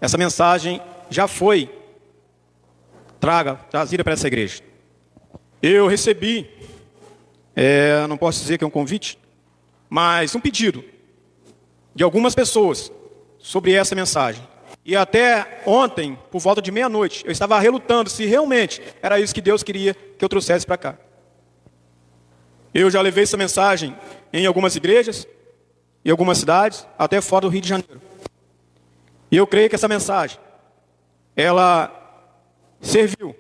essa mensagem já foi trazida para essa igreja. Eu recebi, não posso dizer que é um convite, mas um pedido de algumas pessoas sobre essa mensagem. E até ontem, por volta de meia-noite, eu estava relutando se realmente era isso que Deus queria que eu trouxesse para cá. Eu já levei essa mensagem em algumas igrejas, em algumas cidades, até fora do Rio de Janeiro. E eu creio que essa mensagem, ela serviu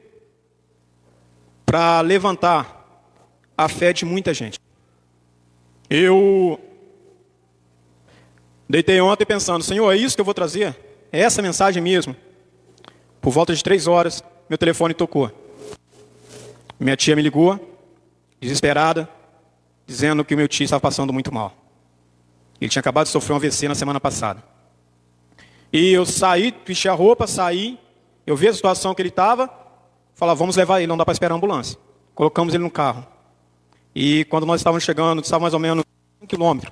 para levantar a fé de muita gente. Eu deitei ontem pensando, Senhor, é isso que eu vou trazer? É essa mensagem mesmo? Por volta de 3 horas, meu telefone tocou. Minha tia me ligou, desesperada, dizendo que o meu tio estava passando muito mal. Ele tinha acabado de sofrer um AVC na semana passada. E eu saí, vesti a roupa, saí, eu vi a situação que ele estava, falei, vamos levar ele, não dá para esperar a ambulância. Colocamos ele no carro. E quando nós estávamos chegando, estava mais ou menos 1 quilômetro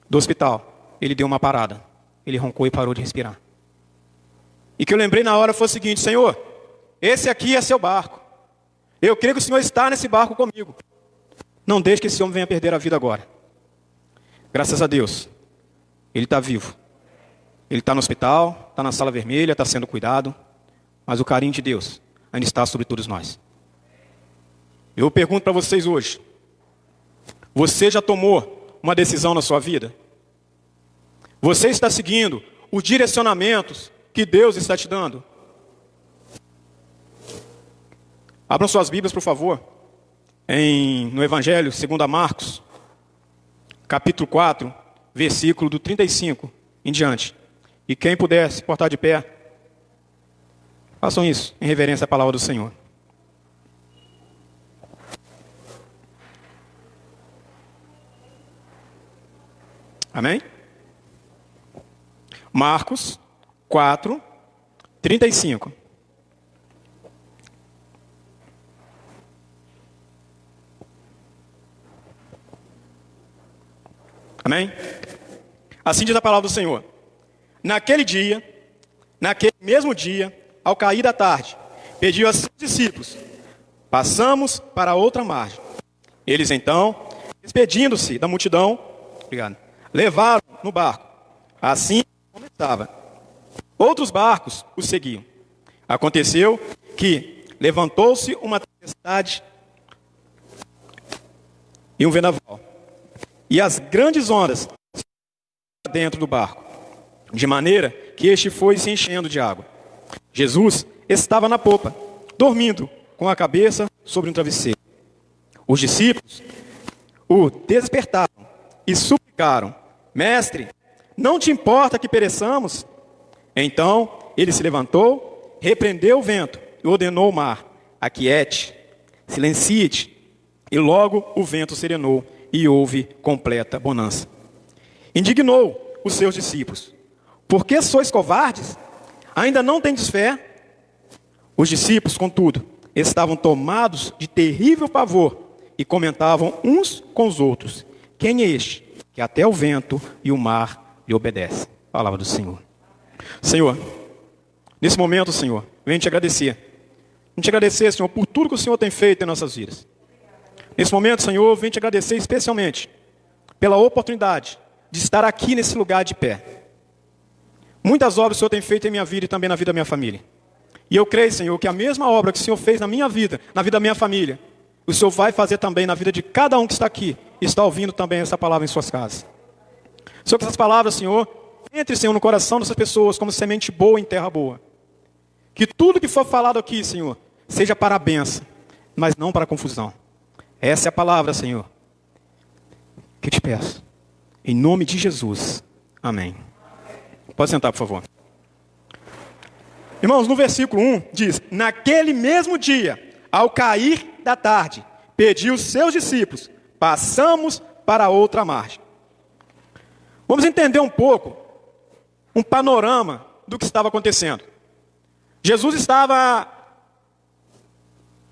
do hospital, ele deu uma parada. Ele roncou e parou de respirar. E o que eu lembrei na hora foi o seguinte, Senhor, esse aqui é seu barco. Eu creio que o Senhor está nesse barco comigo. Não deixe que esse homem venha perder a vida agora. Graças a Deus, ele está vivo. Ele está no hospital, está na sala vermelha, está sendo cuidado. Mas o carinho de Deus ainda está sobre todos nós. Eu pergunto para vocês hoje. Você já tomou uma decisão na sua vida? Você está seguindo os direcionamentos que Deus está te dando? Abram suas Bíblias, por favor. No Evangelho, segundo Marcos, capítulo 4, versículo do 35 em diante. E quem puder se portar de pé, façam isso em reverência à palavra do Senhor. Amém? Marcos 4, 35. Amém? Assim diz a palavra do Senhor. Naquele mesmo dia, ao cair da tarde, pediu a seus discípulos, passamos para outra margem. Eles então, despedindo-se da multidão, levaram no barco. Assim como estava. Outros barcos o seguiam. Aconteceu que levantou-se uma tempestade e um vendaval. E as grandes ondas dentro do barco, de maneira que este foi se enchendo de água. Jesus estava na popa, dormindo, com a cabeça sobre um travesseiro. Os discípulos o despertaram e suplicaram, Mestre, não te importa que pereçamos? Então ele se levantou, repreendeu o vento e ordenou ao mar, aquiete, silencie-te. E logo o vento serenou e houve completa bonança. Indignou os seus discípulos. Por que sois covardes? Ainda não tendes fé? Os discípulos, contudo, estavam tomados de terrível pavor e comentavam uns com os outros. Quem é este que até o vento e o mar lhe obedecem? Palavra do Senhor. Senhor, nesse momento, Senhor, venho te agradecer. Venho te agradecer, Senhor, por tudo que o Senhor tem feito em nossas vidas. Nesse momento, Senhor, venho te agradecer especialmente pela oportunidade de estar aqui nesse lugar de pé. Muitas obras o Senhor tem feito em minha vida e também na vida da minha família. E eu creio, Senhor, que a mesma obra que o Senhor fez na minha vida, na vida da minha família, o Senhor vai fazer também na vida de cada um que está aqui e está ouvindo também essa palavra em suas casas. Senhor, que essas palavras, Senhor, entre, Senhor, no coração dessas pessoas como semente boa em terra boa. Que tudo que for falado aqui, Senhor, seja para a bênção, mas não para a confusão. Essa é a palavra, Senhor, que eu te peço. Em nome de Jesus. Amém. Pode sentar, por favor. Irmãos, no versículo 1 diz, naquele mesmo dia, ao cair da tarde, pediu os seus discípulos, passamos para outra margem. Vamos entender um pouco, um panorama do que estava acontecendo. Jesus estava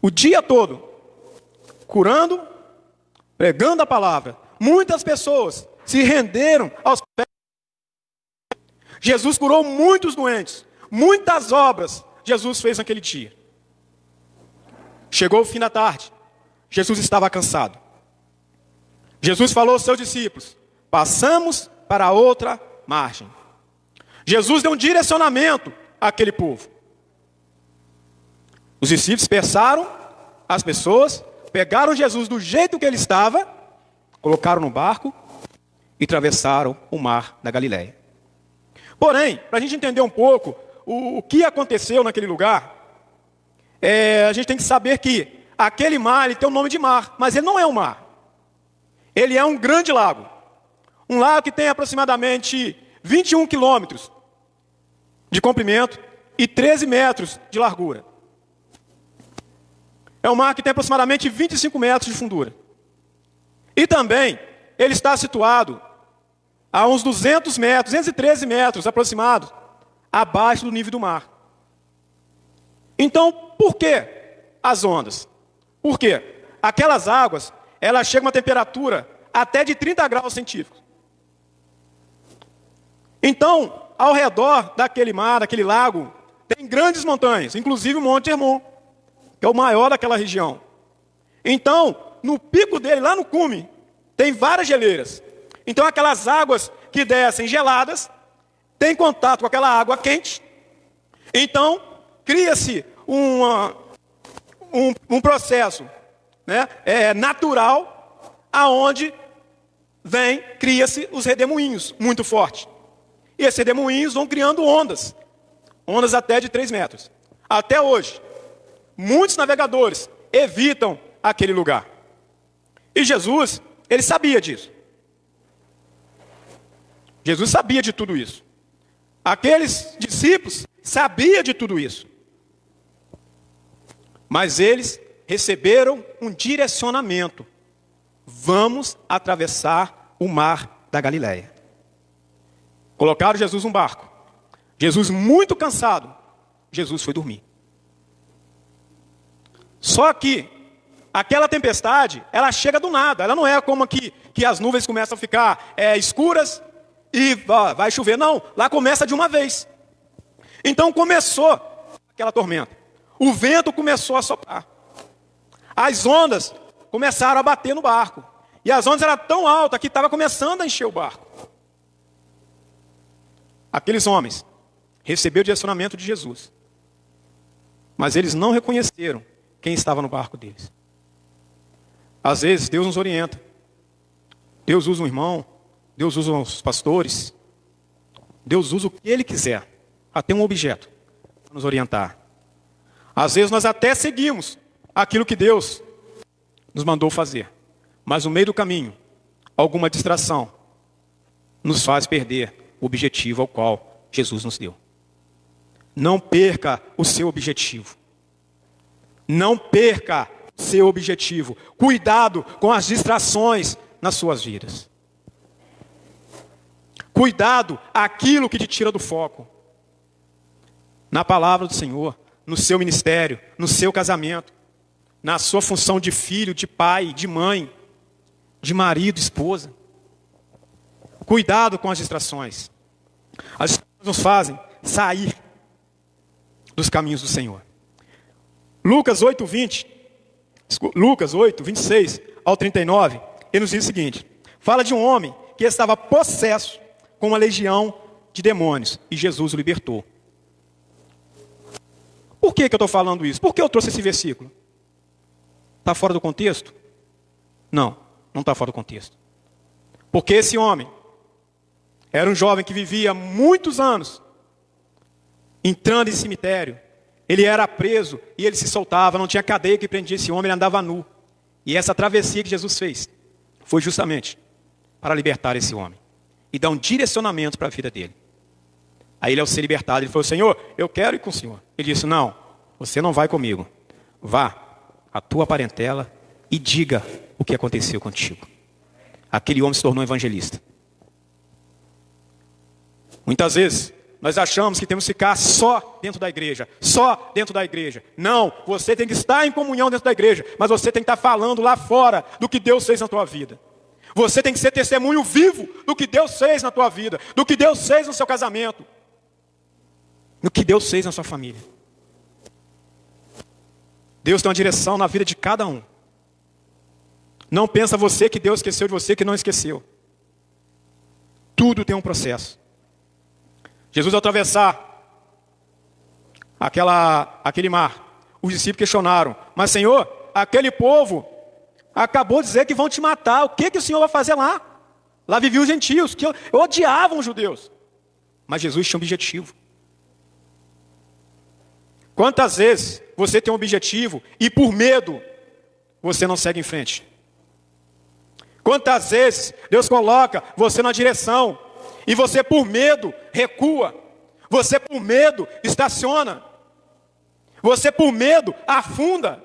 o dia todo curando, pregando a palavra. Muitas pessoas se renderam aos pés. Jesus curou muitos doentes, Muitas obras Jesus fez naquele dia. Chegou o fim da tarde. Jesus estava cansado. Jesus falou aos seus discípulos: passamos para a outra margem. Jesus deu um direcionamento àquele povo. Os discípulos dispersaram as pessoas, pegaram Jesus do jeito que ele estava, colocaram no barco e atravessaram o mar da Galileia. Porém, para a gente entender um pouco o que aconteceu naquele lugar, a gente tem que saber que aquele mar ele tem o nome de mar, mas ele não é um mar. Ele é um grande lago. Um lago que tem aproximadamente 21 quilômetros de comprimento e 13 metros de largura. É um mar que tem aproximadamente 25 metros de fundura. E também, ele está situado a uns 200 metros, 213 metros aproximados, abaixo do nível do mar. Então, por que as ondas? Por quê? Aquelas águas, elas chegam a uma temperatura até de 30 graus centígrados. Então, ao redor daquele mar, daquele lago, tem grandes montanhas, inclusive o Monte Hermon, que é o maior daquela região. Então, no pico dele, lá no cume, tem várias geleiras. Então, aquelas águas que descem geladas, têm contato com aquela água quente. Então, cria-se um processo, né, natural, aonde cria-se os redemoinhos muito fortes. E esses redemoinhos vão criando ondas até de 3 metros. Até hoje, muitos navegadores evitam aquele lugar. E Jesus, ele sabia disso. Jesus sabia de tudo isso. Aqueles discípulos sabiam de tudo isso. Mas eles receberam um direcionamento. Vamos atravessar o mar da Galileia. Colocaram Jesus num barco. Jesus muito cansado. Jesus foi dormir. Só que aquela tempestade, ela chega do nada. Ela não é como aqui, que as nuvens começam a ficar escuras e vai chover. Não, lá começa de uma vez. Então começou aquela tormenta. O vento começou a soprar. As ondas começaram a bater no barco. E as ondas eram tão altas que estava começando a encher o barco. Aqueles homens receberam o direcionamento de Jesus. Mas eles não reconheceram quem estava no barco deles. Às vezes Deus nos orienta. Deus usa um irmão. Deus usa os pastores. Deus usa o que Ele quiser. Até um objeto para nos orientar. Às vezes nós até seguimos aquilo que Deus nos mandou fazer. Mas no meio do caminho, alguma distração nos faz perder o objetivo ao qual Jesus nos deu. Não perca o seu objetivo. Não perca o seu objetivo. Cuidado com as distrações nas suas vidas. Cuidado aquilo que te tira do foco. Na palavra do Senhor, no seu ministério, no seu casamento, na sua função de filho, de pai, de mãe, de marido, esposa. Cuidado com as distrações. As distrações nos fazem sair dos caminhos do Senhor. Lucas 8, 26 ao 39, ele nos diz o seguinte. Fala de um homem que estava possesso com uma legião de demônios. E Jesus o libertou. Por que eu estou falando isso? Por que eu trouxe esse versículo? Está fora do contexto? Não, não está fora do contexto. Porque esse homem era um jovem que vivia muitos anos entrando em cemitério. Ele era preso e ele se soltava, não tinha cadeia que prendia esse homem, ele andava nu. E essa travessia que Jesus fez foi justamente para libertar esse homem e dar um direcionamento para a vida dele. Aí ele, ao ser libertado, ele falou: Senhor, eu quero ir com o Senhor. Ele disse: não, você não vai comigo. Vá à tua parentela e diga o que aconteceu contigo. Aquele homem se tornou evangelista. Muitas vezes nós achamos que temos que ficar só dentro da igreja. Só dentro da igreja. Não, você tem que estar em comunhão dentro da igreja. Mas você tem que estar falando lá fora do que Deus fez na tua vida. Você tem que ser testemunho vivo do que Deus fez na tua vida. Do que Deus fez no seu casamento. no que Deus fez na sua família. Deus tem uma direção na vida de cada um. Não pensa você que Deus esqueceu de você, que não esqueceu. Tudo tem um processo. Jesus, ao atravessar aquele mar, os discípulos questionaram: mas Senhor, aquele povo acabou de dizer que vão te matar, o que o Senhor vai fazer lá? Lá viviam os gentios, que odiavam os judeus. Mas Jesus tinha um objetivo. Quantas vezes você tem um objetivo e por medo você não segue em frente? Quantas vezes Deus coloca você na direção e você por medo recua? Você por medo estaciona? Você por medo afunda?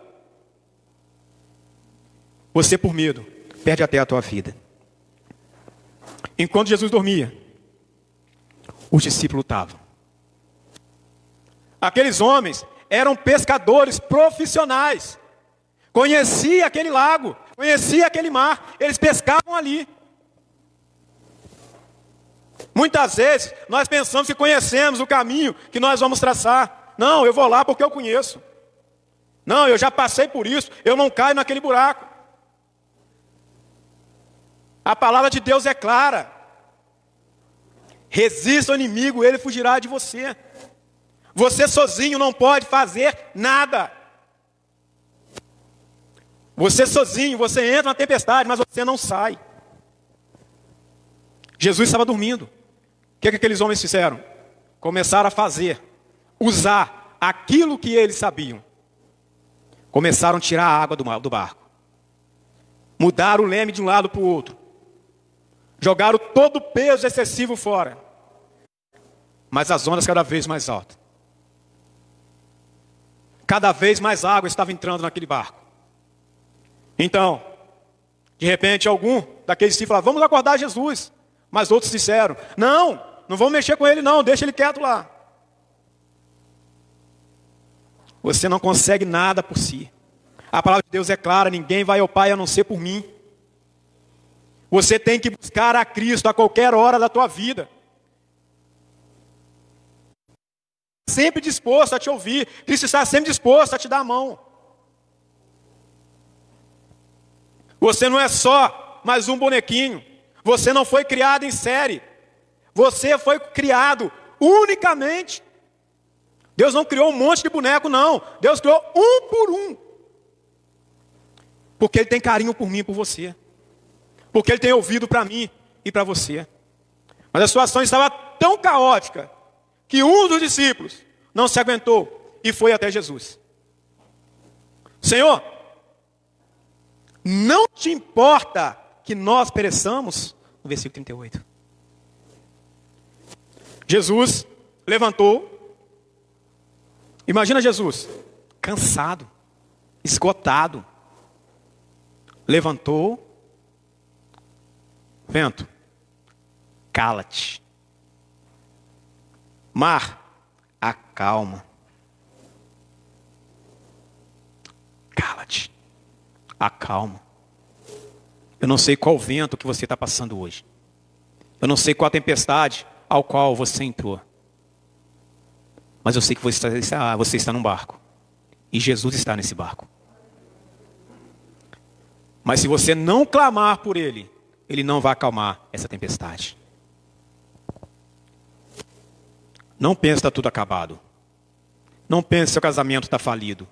Você por medo perde até a tua vida. Enquanto Jesus dormia, os discípulos lutavam. Aqueles homens eram pescadores profissionais. Conhecia aquele lago, conhecia aquele mar, eles pescavam ali. Muitas vezes nós pensamos que conhecemos o caminho que nós vamos traçar. Não, eu vou lá porque eu conheço. Não, eu já passei por isso, eu não caio naquele buraco. A palavra de Deus é clara. Resista ao inimigo, ele fugirá de você. Você sozinho não pode fazer nada. Você sozinho, você entra na tempestade, mas você não sai. Jesus estava dormindo. O que aqueles homens fizeram? Começaram a fazer, usar aquilo que eles sabiam. Começaram a tirar a água do barco. Mudaram o leme de um lado para o outro. Jogaram todo o peso excessivo fora. Mas as ondas cada vez mais altas. Cada vez mais água estava entrando naquele barco. Então, de repente, algum daqueles discípulos falaram: vamos acordar Jesus. Mas outros disseram: não vamos mexer com ele não, deixa ele quieto lá. Você não consegue nada por si. A palavra de Deus é clara: ninguém vai ao Pai a não ser por mim. Você tem que buscar a Cristo a qualquer hora da tua vida. Sempre disposto a te ouvir. Cristo está sempre disposto a te dar a mão. Você não é só mais um bonequinho. Você não foi criado em série. Você foi criado unicamente. Deus não criou um monte de boneco, não. Deus criou um por um. Porque Ele tem carinho por mim e por você. Porque Ele tem ouvido para mim e para você. Mas a situação estava tão caótica que um dos discípulos não se aguentou e foi até Jesus. Senhor, não te importa que nós pereçamos? No versículo 38. Jesus levantou. Imagina Jesus, cansado, esgotado. Levantou. Vento, cala-te. Mar, acalma. Cala-te. Acalma. Eu não sei qual vento que você está passando hoje. Eu não sei qual a tempestade ao qual você entrou. Mas eu sei que você está num barco. E Jesus está nesse barco. Mas se você não clamar por Ele, Ele não vai acalmar essa tempestade. Não pense que está tudo acabado. Não pense que seu casamento está falido.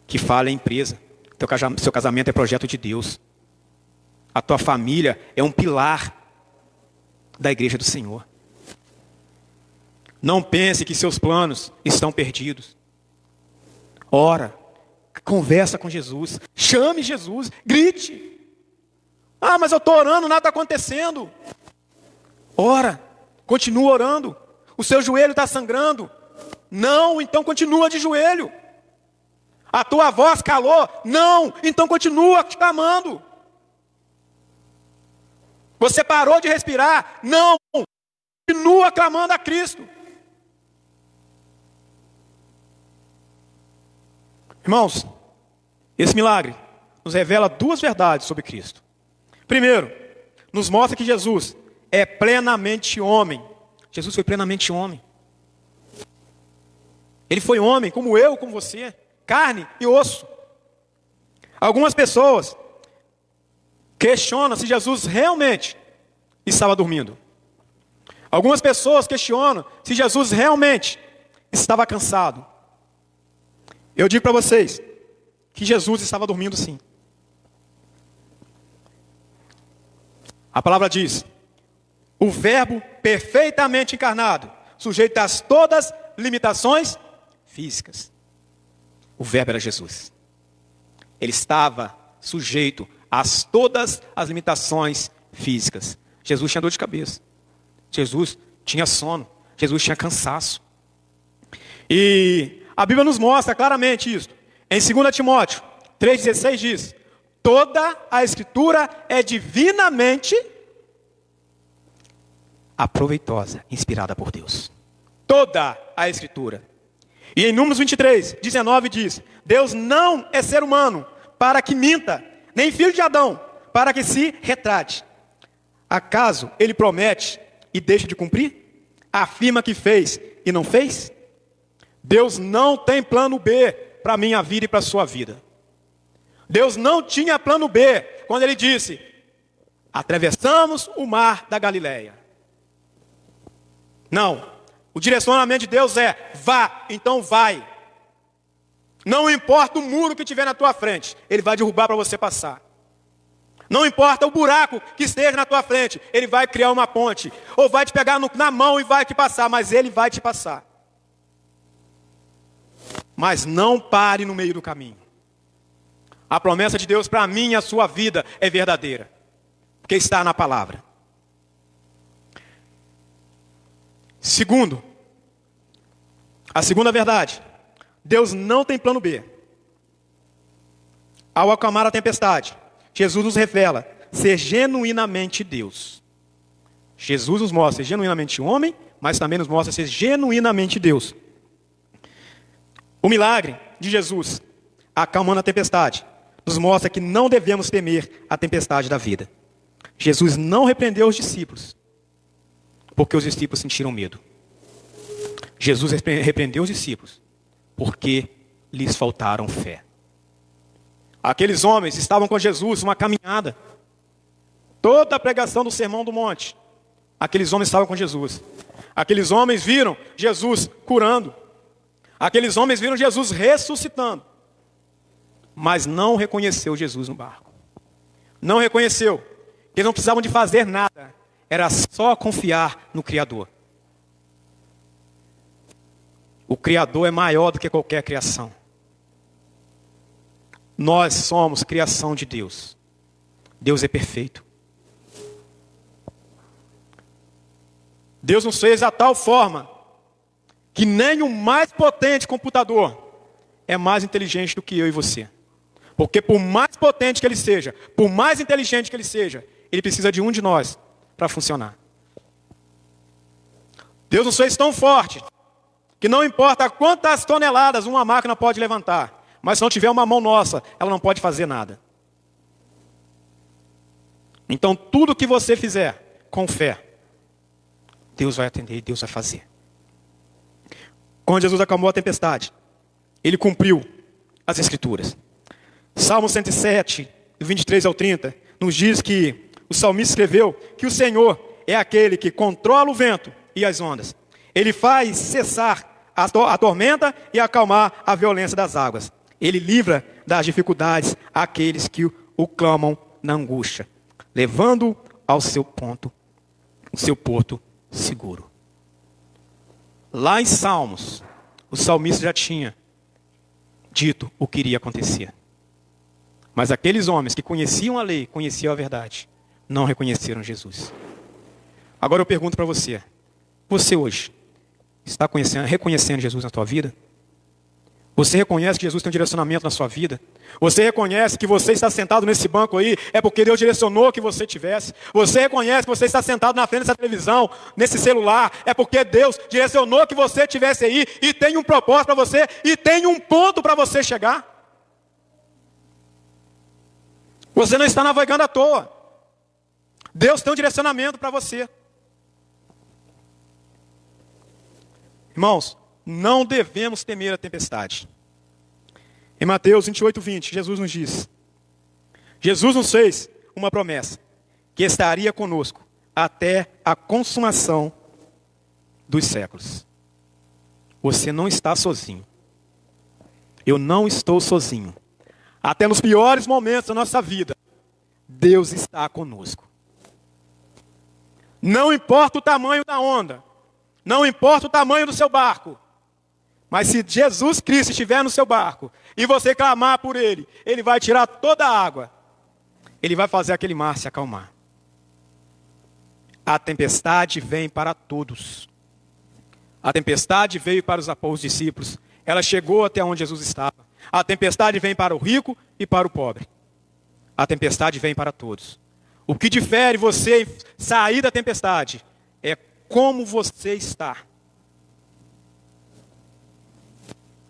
Que fale a empresa. Seu casamento é projeto de Deus. A tua família é um pilar da igreja do Senhor. Não pense que seus planos estão perdidos. Ora, conversa com Jesus, chame Jesus, grite. Ah, mas eu estou orando, nada está acontecendo. Ora, continua orando. O seu joelho está sangrando. Não, então continua de joelho. A tua voz calou. Não, então continua clamando. Você parou de respirar. Não, continua clamando a Cristo. Irmãos, esse milagre nos revela duas verdades sobre Cristo. Primeiro, nos mostra que Jesus é plenamente homem, Jesus foi plenamente homem. Ele foi homem, como eu, como você, carne e osso. Algumas pessoas questionam se Jesus realmente estava dormindo. Algumas pessoas questionam se Jesus realmente estava cansado. Eu digo para vocês que Jesus estava dormindo sim. A palavra diz: o verbo perfeitamente encarnado, sujeito a todas as limitações físicas. O verbo era Jesus. Ele estava sujeito a todas as limitações físicas. Jesus tinha dor de cabeça. Jesus tinha sono. Jesus tinha cansaço. E a Bíblia nos mostra claramente isso. Em 2 Timóteo 3,16 diz: toda a Escritura é divinamente aproveitosa, inspirada por Deus. Toda a Escritura. E em Números 23:19 diz: Deus não é ser humano para que minta, nem filho de Adão para que se retrate. Acaso ele promete e deixa de cumprir? Afirma que fez e não fez? Deus não tem plano B para a minha vida e para a sua vida. Deus não tinha plano B quando ele disse: atravessamos o mar da Galileia. Não, o direcionamento de Deus é: vá, então vai. Não importa o muro que tiver na tua frente, Ele vai derrubar para você passar. Não importa o buraco que esteja na tua frente, Ele vai criar uma ponte. Ou vai te pegar na mão e vai te passar, mas Ele vai te passar. Mas não pare no meio do caminho. A promessa de Deus para mim e a sua vida é verdadeira, porque está na palavra. Segundo, a segunda verdade: Deus não tem plano B. Ao acalmar a tempestade, Jesus nos revela ser genuinamente Deus. Jesus nos mostra ser genuinamente homem, mas também nos mostra ser genuinamente Deus. O milagre de Jesus, acalmando a tempestade, nos mostra que não devemos temer a tempestade da vida. Jesus não repreendeu os discípulos, porque os discípulos sentiram medo. Jesus repreendeu os discípulos, porque lhes faltaram fé. Aqueles homens estavam com Jesus uma caminhada. Toda a pregação do Sermão do Monte, aqueles homens estavam com Jesus. Aqueles homens viram Jesus curando. Aqueles homens viram Jesus ressuscitando. Mas não reconheceu Jesus no barco. Não reconheceu. Eles não precisavam de fazer nada. Era só confiar no Criador. O Criador é maior do que qualquer criação. Nós somos criação de Deus. Deus é perfeito. Deus nos fez a tal forma que nem o mais potente computador é mais inteligente do que eu e você. Porque por mais potente que ele seja, por mais inteligente que ele seja, ele precisa de um de nós para funcionar. Deus nos fez tão forte que não importa quantas toneladas uma máquina pode levantar, mas se não tiver uma mão nossa, ela não pode fazer nada. Então tudo que você fizer com fé, Deus vai atender e Deus vai fazer. Quando Jesus acalmou a tempestade, Ele cumpriu as Escrituras. Salmo 107, do 23 ao 30, nos diz que o salmista escreveu que o Senhor é aquele que controla o vento e as ondas. Ele faz cessar a tormenta e acalmar a violência das águas. Ele livra das dificuldades aqueles que o clamam na angústia, levando ao seu porto seguro. Lá em Salmos, o salmista já tinha dito o que iria acontecer. Mas aqueles homens que conheciam a lei, conheciam a verdade, não reconheceram Jesus. Agora eu pergunto para você: você hoje está reconhecendo Jesus na sua vida? Você reconhece que Jesus tem um direcionamento na sua vida? Você reconhece que você está sentado nesse banco aí é porque Deus direcionou que você tivesse? Você reconhece que você está sentado na frente dessa televisão, nesse celular, é porque Deus direcionou que você tivesse aí e tem um propósito para você e tem um ponto para você chegar? Você não está navegando à toa. Deus tem um direcionamento para você. Irmãos, não devemos temer a tempestade. Em Mateus 28:20, Jesus nos diz, Jesus nos fez uma promessa, que estaria conosco até a consumação dos séculos. Você não está sozinho. Eu não estou sozinho. Até nos piores momentos da nossa vida, Deus está conosco. Não importa o tamanho da onda, não importa o tamanho do seu barco, mas se Jesus Cristo estiver no seu barco e você clamar por Ele, Ele vai tirar toda a água. Ele vai fazer aquele mar se acalmar. A tempestade vem para todos. A tempestade veio para os discípulos. Ela chegou até onde Jesus estava. A tempestade vem para o rico e para o pobre. A tempestade vem para todos. O que difere você sair da tempestade é como você está.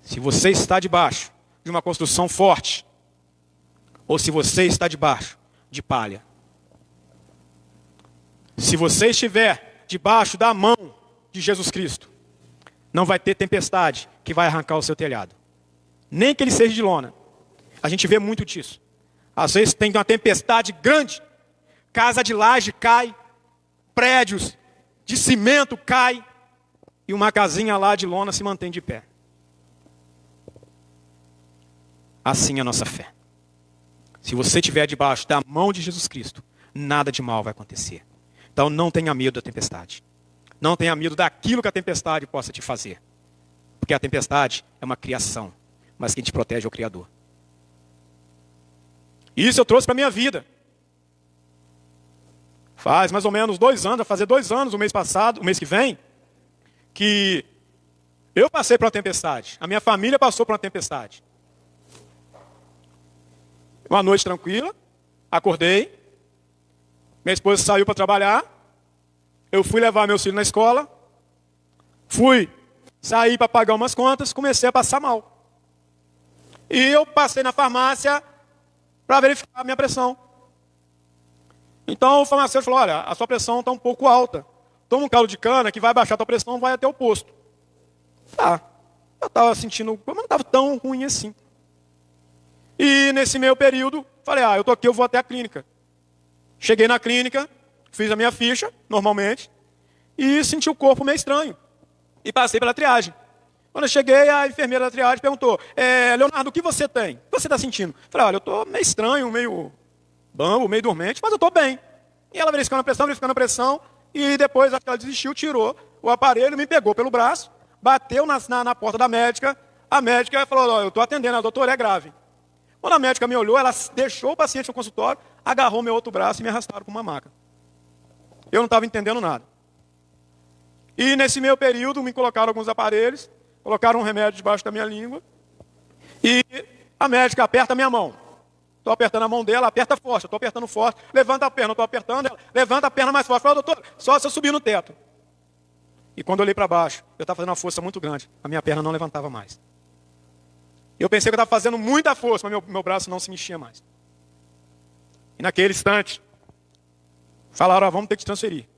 Se você está debaixo de uma construção forte, ou se você está debaixo de palha. Se você estiver debaixo da mão de Jesus Cristo, não vai ter tempestade que vai arrancar o seu telhado. Nem que ele seja de lona. A gente vê muito disso. Às vezes tem uma tempestade grande, casa de laje cai, prédios de cimento cai, e uma casinha lá de lona se mantém de pé. Assim é a nossa fé. Se você estiver debaixo da mão de Jesus Cristo, nada de mal vai acontecer. Então não tenha medo da tempestade. Não tenha medo daquilo que a tempestade possa te fazer. Porque a tempestade é uma criação, mas quem te protege é o Criador. Isso eu trouxe para a minha vida. Faz mais ou menos 2 anos, vai fazer 2 anos, o mês passado, o mês que vem, que eu passei por uma tempestade. A minha família passou por uma tempestade. Uma noite tranquila, acordei, minha esposa saiu para trabalhar, eu fui levar meu filho na escola, saí para pagar umas contas, comecei a passar mal. E eu passei na farmácia para verificar a minha pressão. Então o farmacêutico falou, olha, a sua pressão está um pouco alta. Toma um caldo de cana que vai baixar a tua pressão, vai até o posto. Tá, eu estava sentindo, mas não estava tão ruim assim. E nesse meio período, falei, eu estou aqui, eu vou até a clínica. Cheguei na clínica, fiz a minha ficha, normalmente, e senti o corpo meio estranho. E passei pela triagem. Quando eu cheguei, a enfermeira da triagem perguntou, Leonardo, o que você tem? O que você está sentindo? Falei, olha, eu estou meio estranho, meio bambo, meio dormente, mas eu estou bem. E ela verificando a pressão, e depois, acho que ela desistiu, tirou o aparelho, me pegou pelo braço, bateu na porta da médica, a médica falou, eu estou atendendo, a doutora é grave. Quando a médica me olhou, ela deixou o paciente no consultório, agarrou meu outro braço e me arrastaram para uma maca. Eu não estava entendendo nada. E nesse meio período, me colocaram alguns aparelhos, colocaram um remédio debaixo da minha língua, e a médica aperta a minha mão. Estou apertando a mão dela, aperta forte, eu estou apertando forte, levanta a perna, estou apertando ela, levanta a perna mais forte. Fala, doutor, só se eu subir no teto. E quando eu olhei para baixo, eu estava fazendo uma força muito grande, a minha perna não levantava mais. Eu pensei que eu estava fazendo muita força, mas meu braço não se mexia mais. E naquele instante, falaram, vamos ter que te transferir.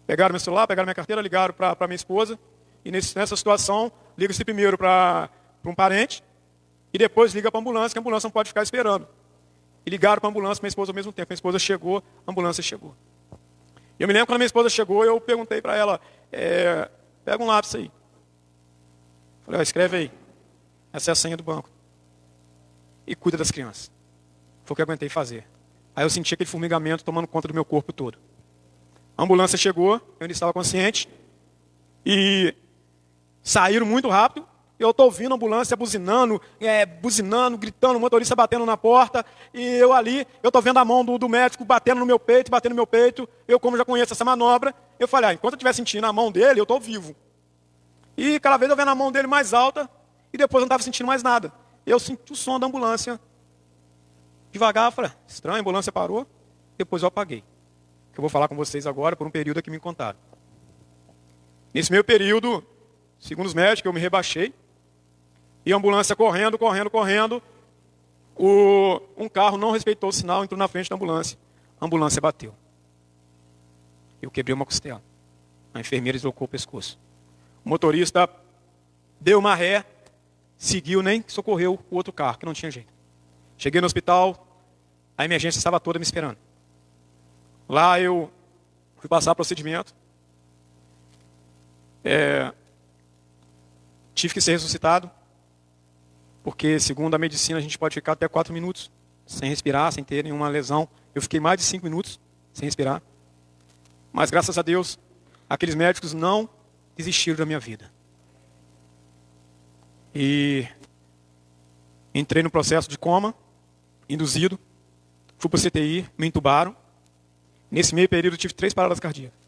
Pegaram meu celular, pegaram minha carteira, ligaram para minha esposa. E nessa situação, liga-se primeiro para um parente, e depois liga para a ambulância, que a ambulância não pode ficar esperando. E ligaram para a ambulância e minha esposa ao mesmo tempo. Minha esposa chegou, a ambulância chegou. E eu me lembro quando a minha esposa chegou, eu perguntei para ela, pega um lápis aí. Falei, escreve aí. Essa é a senha do banco. E cuida das crianças. Foi o que eu aguentei fazer. Aí eu senti aquele formigamento tomando conta do meu corpo todo. A ambulância chegou, eu ainda estava consciente. E saíram muito rápido. Eu estou ouvindo a ambulância buzinando, gritando, o motorista batendo na porta. E eu ali, eu estou vendo a mão do médico batendo no meu peito. Eu, como já conheço essa manobra, eu falei, enquanto eu estiver sentindo a mão dele, eu estou vivo. E cada vez eu vendo a mão dele mais alta, e depois eu não estava sentindo mais nada. Eu senti o som da ambulância. Devagar, eu falei, estranho, a ambulância parou. Depois eu apaguei. Que eu vou falar com vocês agora por um período que me contaram. Nesse meio período, segundo os médicos, eu me rebaixei. E a ambulância correndo. Um carro não respeitou o sinal, entrou na frente da ambulância. A ambulância bateu. Eu quebrei uma costela. A enfermeira deslocou o pescoço. O motorista deu uma ré, seguiu, nem socorreu o outro carro, que não tinha jeito. Cheguei no hospital, a emergência estava toda me esperando. Lá eu fui passar procedimento. Tive que ser ressuscitado, porque segundo a medicina a gente pode ficar até 4 minutos sem respirar, sem ter nenhuma lesão. Eu fiquei mais de 5 minutos sem respirar. Mas graças a Deus, aqueles médicos não desistiram da minha vida. E entrei no processo de coma, induzido, fui para o CTI, me entubaram. Nesse meio período eu tive 3 paradas cardíacas.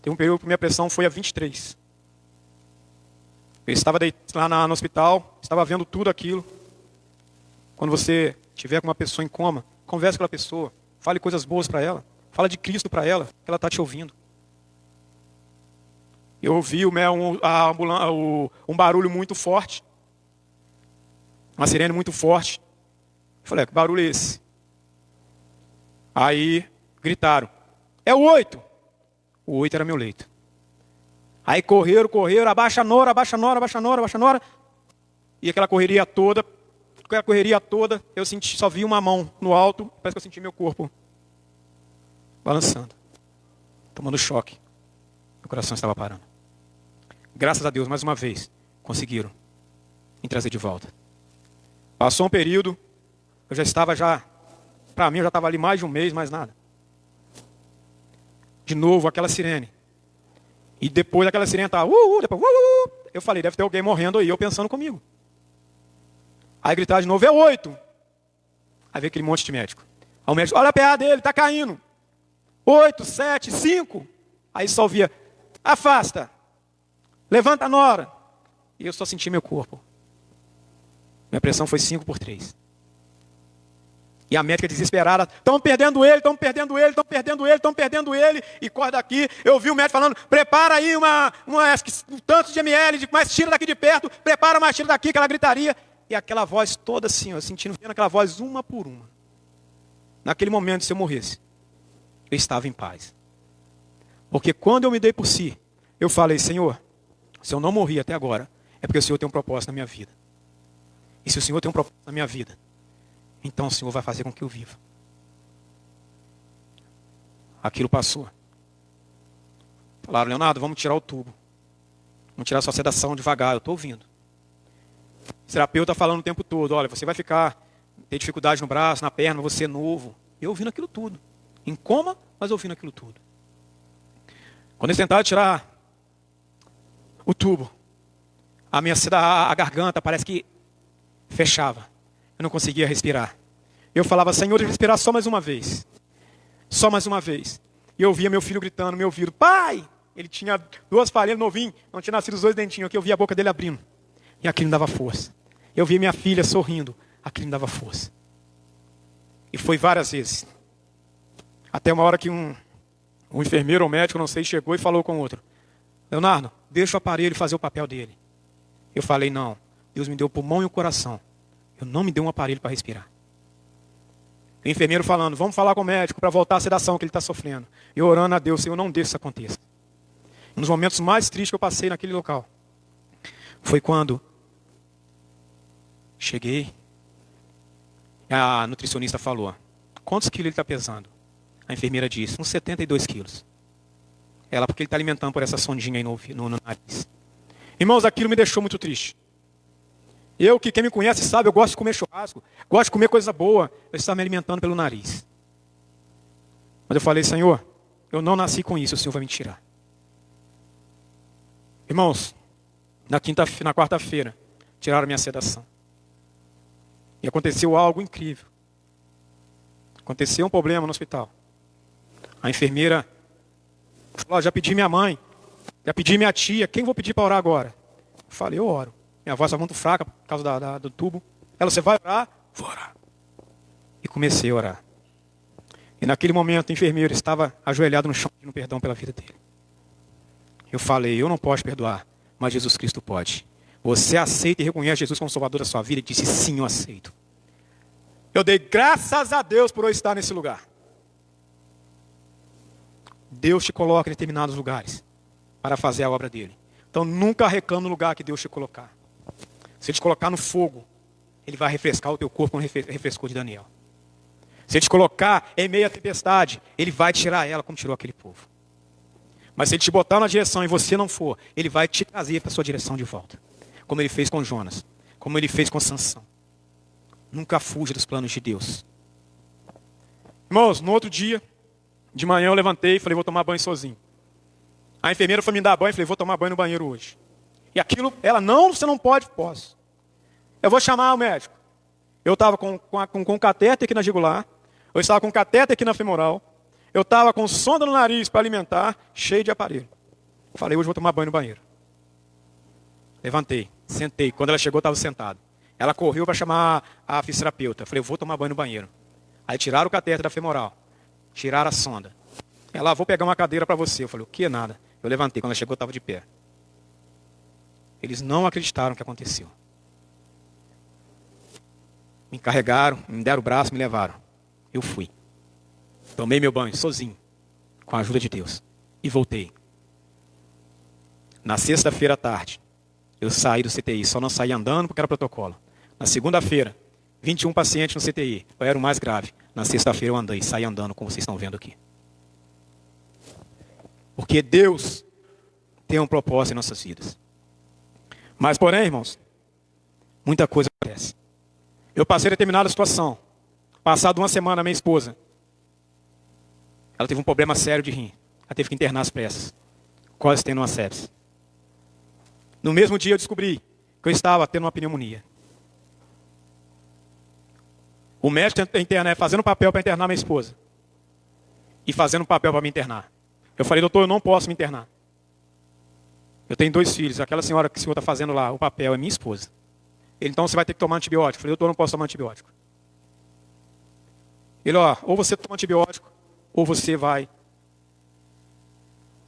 Tem um período que minha pressão foi a 23. Eu estava lá no hospital, estava vendo tudo aquilo. Quando você estiver com uma pessoa em coma, converse com a pessoa, fale coisas boas para ela, fala de Cristo para ela, que ela está te ouvindo. Eu ouvi um barulho muito forte, uma sirene muito forte. Eu falei, que barulho é esse? Aí gritaram, é o 8. O 8 era meu leito. Aí correram, abaixa a nora, abaixa a nora, abaixa a nora, abaixa a nora. E aquela correria toda, eu só vi uma mão no alto, parece que eu senti meu corpo balançando, tomando choque. Meu coração estava parando. Graças a Deus, mais uma vez, conseguiram me trazer de volta. Passou um período, eu já estava para mim, eu já estava ali mais de um mês, mais nada. De novo, aquela sirene. E depois daquela sirene tá, depois, eu falei, deve ter alguém morrendo aí, eu pensando comigo. Aí gritar de novo, é 8. Aí veio aquele monte de médico. Aí o médico, olha a PA dele, tá caindo. 8, 7, 5. Aí só via, afasta. Levanta a nora. E eu só senti meu corpo. Minha pressão foi 5/3. E a médica desesperada, estão perdendo ele, estão perdendo ele, estão perdendo ele, estão perdendo ele. E corre daqui, eu vi o médico falando, prepara aí um tanto de ml, mas tira daqui de perto, prepara mais, tira daqui, aquela gritaria. E aquela voz toda assim, ó, vendo aquela voz uma por uma. Naquele momento, se eu morresse, eu estava em paz. Porque quando eu me dei por si, eu falei, Senhor, se eu não morri até agora, é porque o Senhor tem um propósito na minha vida. E se o Senhor tem um propósito na minha vida, então o Senhor vai fazer com que eu viva. Aquilo passou. Falaram, Leonardo, vamos tirar o tubo. Vamos tirar a sua sedação devagar, eu estou ouvindo. O terapeuta falando o tempo todo, olha, você vai ter dificuldade no braço, na perna, você é novo. Eu ouvindo aquilo tudo. Em coma, mas ouvindo aquilo tudo. Quando eles tentaram tirar o tubo, a garganta parece que fechava. Eu não conseguia respirar. Eu falava, Senhor, eu vou respirar só mais uma vez. Só mais uma vez. E eu via meu filho gritando no meu ouvido, pai! Ele tinha 2 falhas, novinho, não tinha nascido os 2 dentinhos aqui, eu via a boca dele abrindo. E aquilo me dava força. Eu via minha filha sorrindo, aquilo me dava força. E foi várias vezes. Até uma hora que um enfermeiro ou médico, não sei, chegou e falou com o outro. Leonardo, deixa o aparelho fazer o papel dele. Eu falei, não, Deus me deu o pulmão e o coração. Eu não me dei um aparelho para respirar. O enfermeiro falando, vamos falar com o médico para voltar a sedação que ele está sofrendo. E orando a Deus, Senhor, não deixe isso aconteça. Um dos momentos mais tristes que eu passei naquele local foi quando cheguei, a nutricionista falou, quantos quilos ele está pesando? A enfermeira disse, uns 72 quilos. Ela, porque ele está alimentando por essa sondinha aí no nariz. Irmãos, aquilo me deixou muito triste. Eu, que quem me conhece sabe, eu gosto de comer churrasco, gosto de comer coisa boa. Eu estava me alimentando pelo nariz. Mas eu falei, Senhor, eu não nasci com isso, o Senhor vai me tirar. Irmãos, na quarta-feira, tiraram a minha sedação. E aconteceu algo incrível. Aconteceu um problema no hospital. A enfermeira falou, já pedi minha mãe, já pedi minha tia, quem vou pedir para orar agora? Eu falei, eu oro. Minha voz estava muito fraca por causa do tubo. Ela, você vai orar? Vou orar. E comecei a orar. E naquele momento o enfermeiro estava ajoelhado no chão pedindo perdão pela vida dele. Eu falei, eu não posso perdoar, mas Jesus Cristo pode. Você aceita e reconhece Jesus como Salvador da sua vida? Ele disse, sim, eu aceito. Eu dei graças a Deus por eu estar nesse lugar. Deus te coloca em determinados lugares para fazer a obra dele. Então nunca reclame no lugar que Deus te colocar. Se Ele te colocar no fogo, Ele vai refrescar o teu corpo como refrescou de Daniel. Se Ele te colocar em meio à tempestade, Ele vai tirar ela como tirou aquele povo. Mas se Ele te botar na direção e você não for, Ele vai te trazer para a sua direção de volta. Como Ele fez com Jonas, como Ele fez com Sansão. Nunca fuja dos planos de Deus. Irmãos, no outro dia, de manhã eu levantei e falei, vou tomar banho sozinho. A enfermeira foi me dar banho e falei, vou tomar banho no banheiro hoje. E aquilo, ela, não, você não pode, posso. Eu vou chamar o médico. Eu estava com catéter aqui na jugular, eu estava com catéter aqui na femoral, eu estava com sonda no nariz para alimentar, cheio de aparelho. Falei, hoje vou tomar banho no banheiro. Levantei, sentei. Quando ela chegou, eu estava sentado. Ela correu para chamar a fisioterapeuta. Falei, eu vou tomar banho no banheiro. Aí tiraram o catéter da femoral, tiraram a sonda. Ela, vou pegar uma cadeira para você. Eu falei, o que? Nada. Eu levantei, quando ela chegou eu estava de pé. Eles não acreditaram o que aconteceu. Me carregaram, me deram o braço, me levaram. Eu fui. Tomei meu banho sozinho, com a ajuda de Deus. E voltei. Na sexta-feira à tarde, eu saí do CTI, só não saí andando porque era protocolo. Na segunda-feira, 21 pacientes no CTI, eu era o mais grave. Na sexta-feira eu andei, saí andando, como vocês estão vendo aqui. Porque Deus tem um propósito em nossas vidas. Mas, porém, irmãos, muita coisa acontece. Eu passei determinada situação. Passado uma semana, minha esposa, ela teve um problema sério de rim. Ela teve que internar às pressas. Quase tendo uma sepse. No mesmo dia eu descobri que eu estava tendo uma pneumonia. O médico fazendo papel para internar minha esposa. E fazendo papel para me internar. Eu falei, doutor, eu não posso me internar. Eu tenho 2 filhos. Aquela senhora que o senhor está fazendo lá, o papel, é minha esposa. Ele, então você vai ter que tomar antibiótico. Eu falei, doutor, eu não posso tomar antibiótico. Ele, ou você toma antibiótico, ou você vai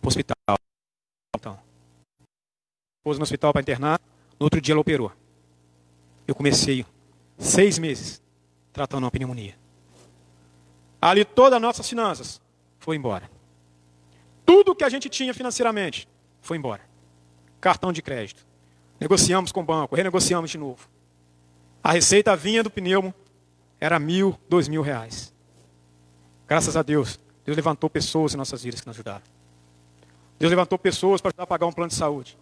para o hospital. Então, pôs no hospital para internar, no outro dia ela operou. Eu comecei 6 meses tratando uma pneumonia. Ali todas as nossas finanças foi embora. Tudo que a gente tinha financeiramente foi embora. Cartão de crédito. Negociamos com o banco, renegociamos de novo. A receita vinha do pneumo, era R$1.000, R$2.000. Graças a Deus, Deus levantou pessoas em nossas vidas que nos ajudaram. Deus levantou pessoas para ajudar a pagar um plano de saúde.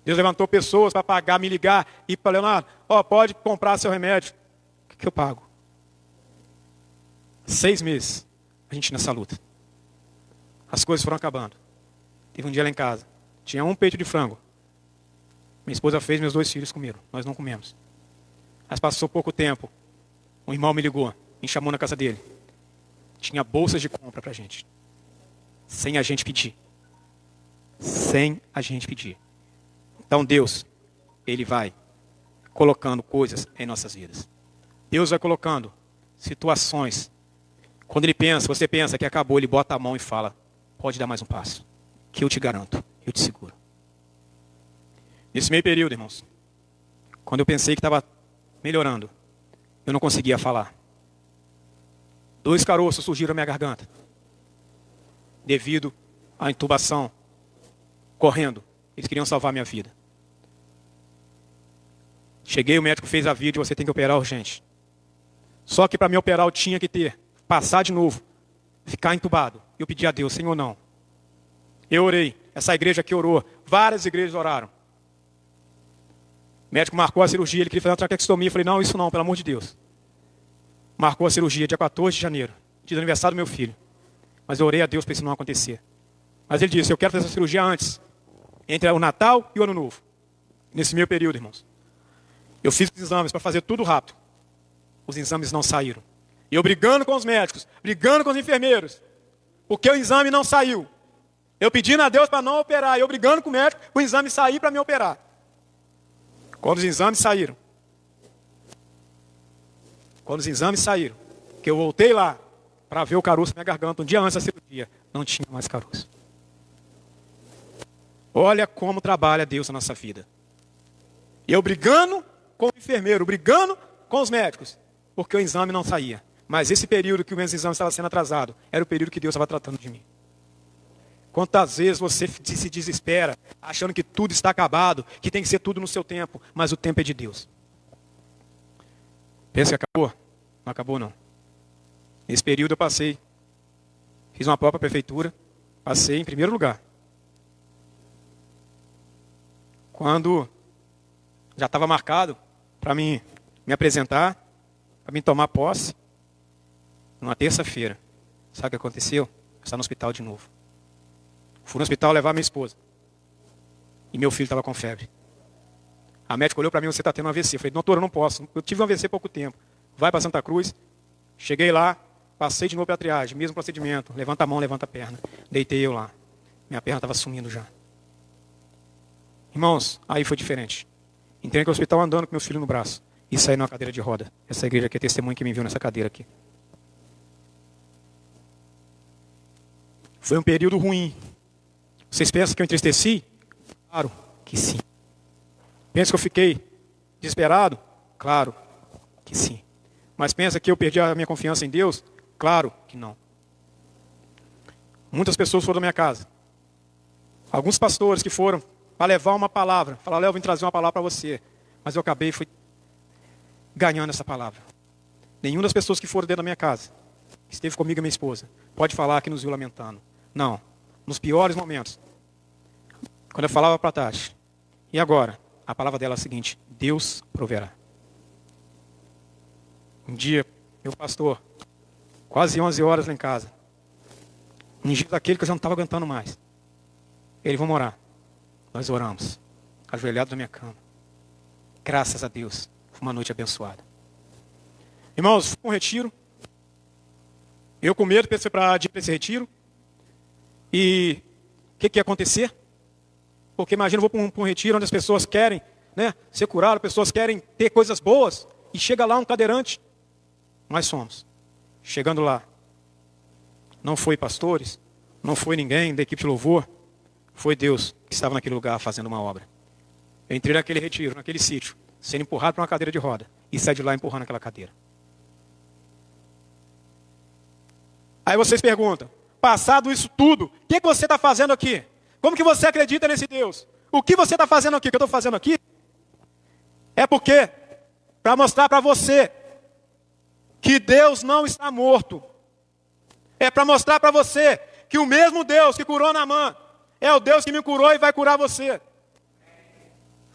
Deus levantou pessoas para pagar, me ligar e para Leonardo, pode comprar seu remédio. O que eu pago? 6 meses, a gente nessa luta. As coisas foram acabando. Teve um dia lá em casa, tinha um peito de frango. Minha esposa fez, meus 2 filhos comeram. Nós não comemos. Mas passou pouco tempo. Um irmão me ligou, me chamou na casa dele. Tinha bolsas de compra para a gente. Sem a gente pedir. Sem a gente pedir. Então Deus, Ele vai colocando coisas em nossas vidas. Deus vai colocando situações. Quando você pensa que acabou, Ele bota a mão e fala, pode dar mais um passo. Que eu te garanto, eu te seguro. Nesse meio período, irmãos, quando eu pensei que estava melhorando, eu não conseguia falar. 2 caroços surgiram na minha garganta. Devido à intubação, correndo. Eles queriam salvar minha vida. Cheguei, o médico fez a vídeo, você tem que operar urgente. Só que para me operar eu tinha que passar de novo, ficar entubado. Eu pedi a Deus, Senhor, não. Eu orei, essa igreja aqui orou, várias igrejas oraram. O médico marcou a cirurgia, ele queria fazer uma traqueostomia. Eu falei, não, isso não, pelo amor de Deus. Marcou a cirurgia dia 14 de janeiro, dia do aniversário do meu filho. Mas eu orei a Deus para isso não acontecer. Mas ele disse, eu quero fazer essa cirurgia antes, entre o Natal e o Ano Novo. Nesse meio período, irmãos. Eu fiz os exames para fazer tudo rápido. Os exames não saíram. E eu brigando com os médicos, brigando com os enfermeiros, porque o exame não saiu. Eu pedindo a Deus para não operar, eu brigando com o médico, o exame sair para me operar. Quando os exames saíram, que eu voltei lá para ver o caroço na minha garganta, um dia antes da cirurgia, não tinha mais caroço. Olha como trabalha Deus na nossa vida. Eu brigando com o enfermeiro, brigando com os médicos, porque o exame não saía. Mas esse período que o meu exame estava sendo atrasado, era o período que Deus estava tratando de mim. Quantas vezes você se desespera, achando que tudo está acabado, que tem que ser tudo no seu tempo, mas o tempo é de Deus. Pensa que acabou? Não acabou não. Nesse período eu passei, fiz uma prova para a prefeitura, passei em primeiro lugar. Quando já estava marcado para mim me apresentar, para mim tomar posse, numa terça-feira, sabe o que aconteceu? Eu estava no hospital de novo. Fui no hospital levar minha esposa. E meu filho estava com febre. A médica olhou para mim, você está tendo um AVC. Eu falei, doutora, eu não posso. Eu tive um AVC há pouco tempo. Vai para Santa Cruz. Cheguei lá, passei de novo para a triagem. Mesmo procedimento. Levanta a mão, levanta a perna. Deitei eu lá. Minha perna estava sumindo já. Irmãos, aí foi diferente. Entrei no hospital andando com meus filhos no braço. E saí numa cadeira de roda. Essa igreja aqui é testemunho que me viu nessa cadeira aqui. Foi um período ruim. Vocês pensam que eu entristeci? Claro que sim. Pensa que eu fiquei desesperado? Claro que sim. Mas pensa que eu perdi a minha confiança em Deus? Claro que não. Muitas pessoas foram da minha casa. Alguns pastores que foram para levar uma palavra. Falaram, Léo, eu vim trazer uma palavra para você. Mas eu acabei fui ganhando essa palavra. Nenhuma das pessoas que foram dentro da minha casa, que esteve comigo e minha esposa, pode falar que nos viu lamentando. Não. Nos piores momentos. Quando eu falava para a Tati, e agora? A palavra dela é a seguinte, Deus proverá. Um dia, meu pastor, quase 11 horas lá em casa, um dia daquele que eu já não estava aguentando mais. Ele, vamos orar. Nós oramos, ajoelhados na minha cama. Graças a Deus, foi uma noite abençoada. Irmãos, fui para um retiro. Eu com medo pensei para ir para esse retiro. E o que ia acontecer? Porque imagina, eu vou para um retiro onde as pessoas querem, né, ser curadas, pessoas querem ter coisas boas. E chega lá um cadeirante. Nós fomos. Chegando lá, não foi pastores, não foi ninguém da equipe de louvor. Foi Deus que estava naquele lugar fazendo uma obra. Eu entrei naquele retiro, naquele sítio, sendo empurrado para uma cadeira de roda. E saí de lá empurrando aquela cadeira. Aí vocês perguntam, passado isso tudo, o que você está fazendo aqui? Como que você acredita nesse Deus? O que você está fazendo aqui? O que eu estou fazendo aqui? É porque, para mostrar para você, que Deus não está morto. É para mostrar para você, que o mesmo Deus que curou Naamã, é o Deus que me curou e vai curar você.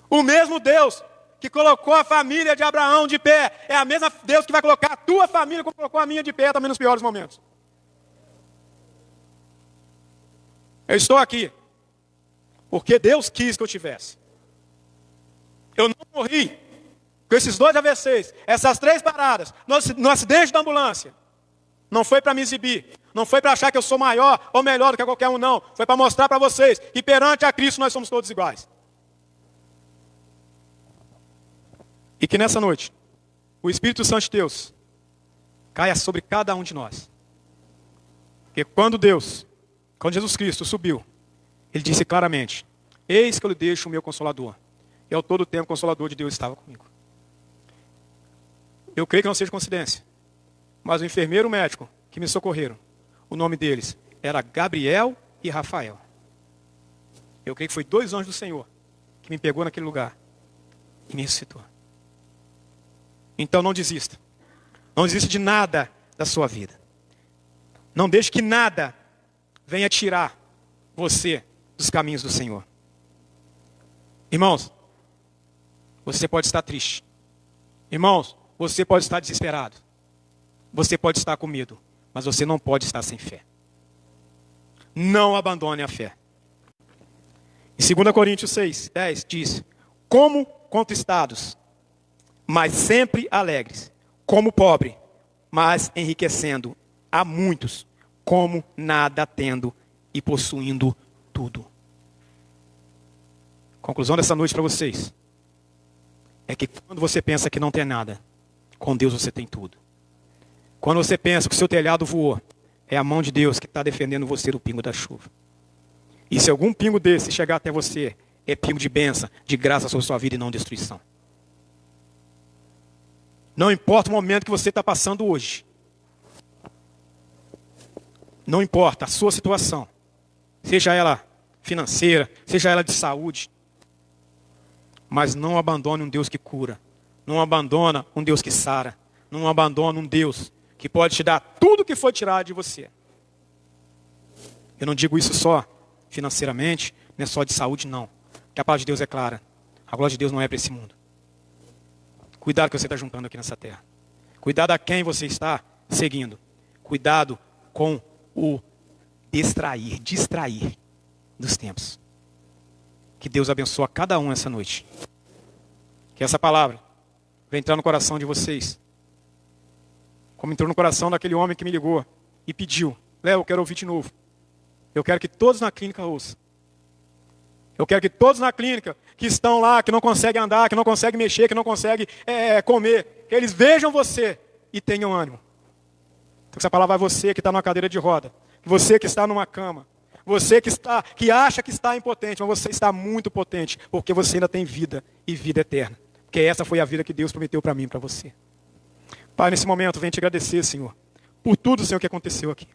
O mesmo Deus que colocou a família de Abraão de pé, é a mesma Deus que vai colocar a tua família, como colocou a minha de pé também nos piores momentos. Eu estou aqui porque Deus quis que eu tivesse. Eu não morri com esses 2 AVCs, essas 3 paradas, no acidente da ambulância. Não foi para me exibir, não foi para achar que eu sou maior ou melhor do que qualquer um, não. Foi para mostrar para vocês que perante a Cristo nós somos todos iguais. E que nessa noite, o Espírito Santo de Deus caia sobre cada um de nós. Porque quando Jesus Cristo subiu, Ele disse claramente, eis que eu lhe deixo o meu Consolador. E ao todo tempo o Consolador de Deus estava comigo. Eu creio que não seja coincidência, mas o enfermeiro médico que me socorreram, o nome deles era Gabriel e Rafael. Eu creio que foi 2 anjos do Senhor que me pegou naquele lugar e me ressuscitou. Então não desista. Não desista de nada da sua vida. Não deixe que nada venha tirar você dos caminhos do Senhor. Irmãos, você pode estar triste. Irmãos, você pode estar desesperado. Você pode estar com medo. Mas você não pode estar sem fé. Não abandone a fé. Em 2 Coríntios 6, 10 diz, como contristados, mas sempre alegres. Como pobre, mas enriquecendo a muitos. Como nada tendo e possuindo tudo. Conclusão dessa noite para vocês. É que quando você pensa que não tem nada, com Deus você tem tudo. Quando você pensa que o seu telhado voou, é a mão de Deus que está defendendo você do pingo da chuva. E se algum pingo desse chegar até você, é pingo de bênção, de graça sobre sua vida e não destruição. Não importa o momento que você está passando hoje. Não importa a sua situação. seja ela financeira, seja ela de saúde. Mas não abandone um Deus que cura. Não abandona um Deus que sara. Não abandona um Deus que pode te dar tudo que foi tirado de você. Eu não digo isso só financeiramente, não é só de saúde, não. Porque a palavra de Deus é clara. A glória de Deus não é para esse mundo. Cuidado que você está juntando aqui nessa terra. Cuidado a quem você está seguindo. Cuidado com o distrair dos tempos. Que Deus abençoe a cada um essa noite. Que essa palavra venha entrar no coração de vocês. Como entrou no coração daquele homem que me ligou e pediu: Léo, eu quero ouvir de novo. Eu quero que todos na clínica ouçam. Eu quero que todos na clínica que estão lá, que não conseguem andar, que não conseguem mexer, que não conseguem comer, que eles vejam você e tenham ânimo. Então essa palavra vai você que está numa cadeira de roda, você que está numa cama, você que acha que está impotente, mas você está muito potente, porque você ainda tem vida e vida eterna. Porque essa foi a vida que Deus prometeu para mim e para você. Pai, nesse momento, venho te agradecer, Senhor, por tudo, Senhor, que aconteceu aqui.